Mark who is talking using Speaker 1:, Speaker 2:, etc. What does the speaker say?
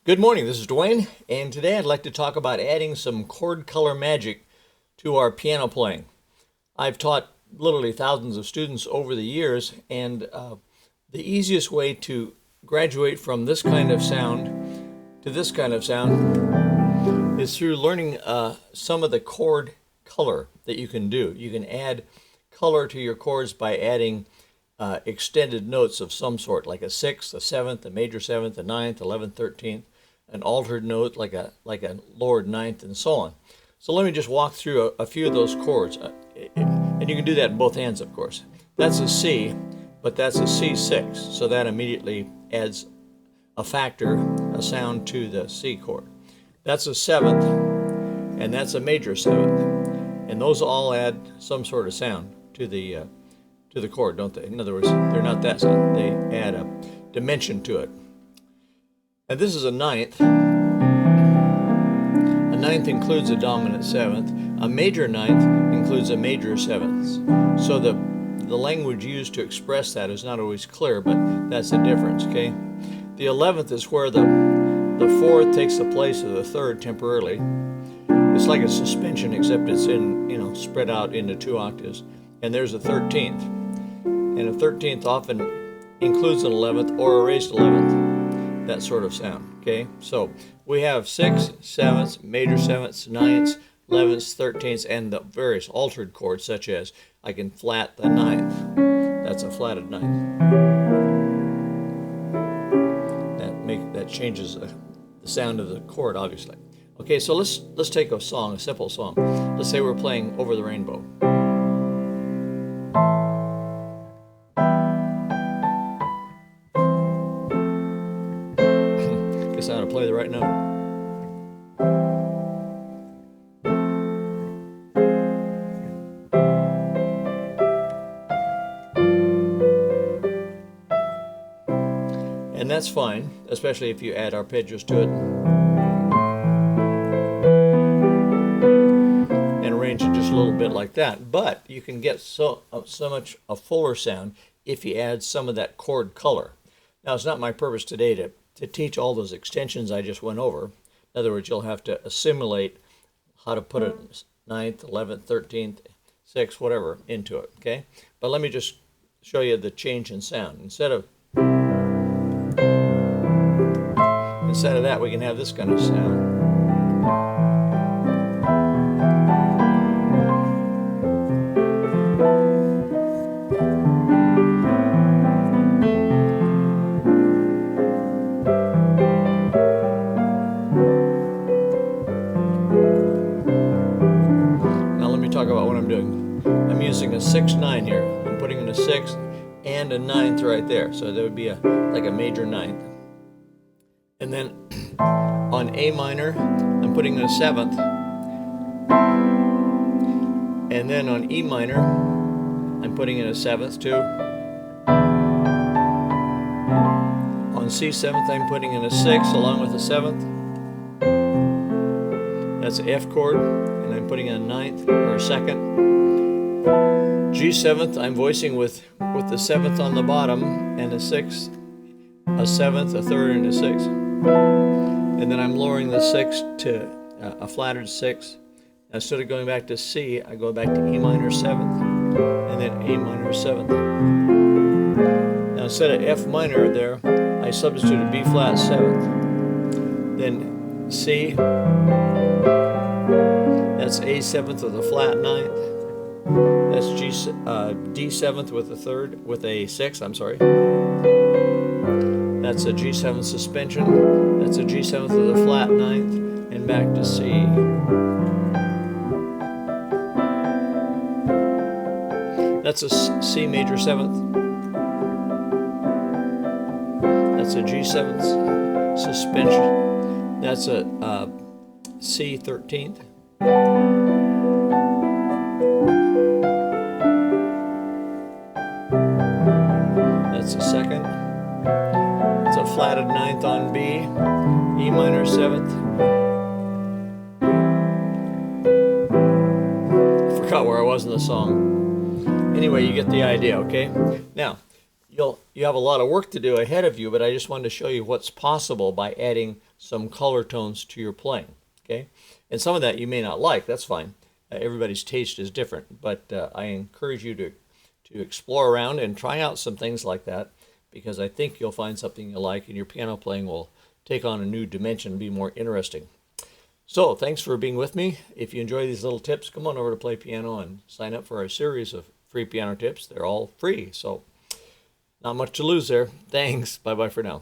Speaker 1: Good morning, this is Dwayne, and today I'd like to talk about adding some chord color magic to our piano playing. I've taught literally thousands of students over the years, and the easiest way to graduate from this kind of sound to this kind of sound is through learning some of the chord color that you can do. You can add color to your chords by adding extended notes of some sort, like a sixth, a seventh, a major seventh, a ninth, 11th, 13th, an altered note like a lowered ninth, and so on. So let me just walk through a few of those chords, and you can do that in both hands, of course. That's a C, but that's a C6, so that immediately adds a factor, a sound to the C chord. That's a seventh, and that's a major seventh, and those all add some sort of sound to the chord, don't they? In other words, they're not that sound. They add a dimension to it. And this is a ninth. A ninth includes a dominant seventh. A major ninth includes a major seventh. So the language used to express that is not always clear, but that's the difference, okay? The 11th is where the fourth takes the place of the third temporarily. It's like a suspension, except it's spread out into two octaves. And there's a 13th. And a 13th often includes an 11th or a raised 11th. That sort of sound, okay? So we have sixths, sevenths, major sevenths, ninths, 11ths, 13ths, and the various altered chords, such as I can flat the ninth. That's a flatted ninth. That changes the sound of the chord, obviously. Okay, so let's take a song, a simple song. Let's say we're playing Over the Rainbow. Guess I ought to play the right note. And that's fine, especially if you add arpeggios to it and arrange it just a little bit like that. But you can get so much a fuller sound if you add some of that chord color. Now, it's not my purpose today to teach all those extensions I just went over. In other words, you'll have to assimilate how to put a ninth, 11th, 13th, 6th, whatever, into it, okay? But let me just show you the change in sound. Instead of that, we can have this kind of sound. Talk about what I'm doing. I'm using a 6-9 here. I'm putting in a 6th and a 9th right there. So there would be like a major 9th. And then on A minor, I'm putting in a 7th. And then on E minor, I'm putting in a 7th too. On C7th, I'm putting in a 6th along with a 7th. That's an F chord, and I'm putting in a 9th or a 2nd. G7th, I'm voicing with the 7th on the bottom, and a 6th, a 7th, a 3rd, and a 6th. And then I'm lowering the 6th to a flattered 6th. Now, instead of going back to C, I go back to E minor 7th, and then A minor 7th. Now, instead of F minor there, I substitute a B flat 7th. Then C, that's A 7th with a flat 9th. That's D 7th with a 3rd, with a 6th, I'm sorry. That's a G7 suspension. That's a G7th with a flat 9th, and back to C. That's a C major 7th. That's a G7th suspension. That's a C 13th. That's a 2nd. It's a flatted 9th on B, E minor 7th. Forgot where I was in the song. Anyway, you get the idea, okay? Now, you'll you have a lot of work to do ahead of you, but I just wanted to show you what's possible by adding some color tones to your playing. Okay, and some of that you may not like. That's fine. Everybody's taste is different, but I encourage you to explore around and try out some things like that, because I think you'll find something you like, and your piano playing will take on a new dimension and be more interesting. So thanks for being with me. If you enjoy these little tips, come on over to Play Piano and sign up for our series of free piano tips. They're all free, so not much to lose there. Thanks. Bye-bye for now.